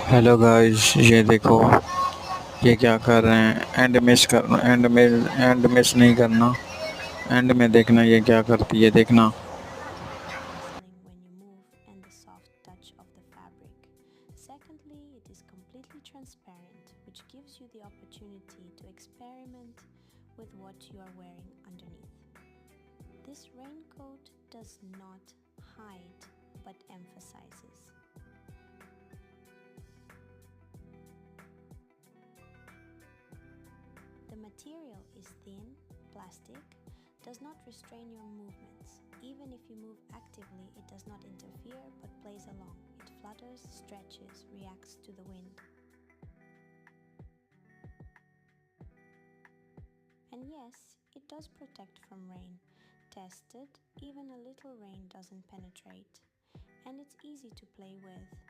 Hello guys, ये देखो ये क्या कर रहे हैं। एंड मिस नहीं करना। एंड में देखना ये क्या करती है, देखना। Rustling when you move and the soft touch of the fabric. Secondly, it is completely transparent, which gives you the opportunity to experiment with what you are wearing underneath. This raincoat does not hide but emphasizes. The material is thin, plastic, does not restrain your movements. Even if you move actively, it does not interfere but plays along. It flutters, stretches, reacts to the wind. And yes, it does protect from rain. Tested, even a little rain doesn't penetrate. And it's easy to play with.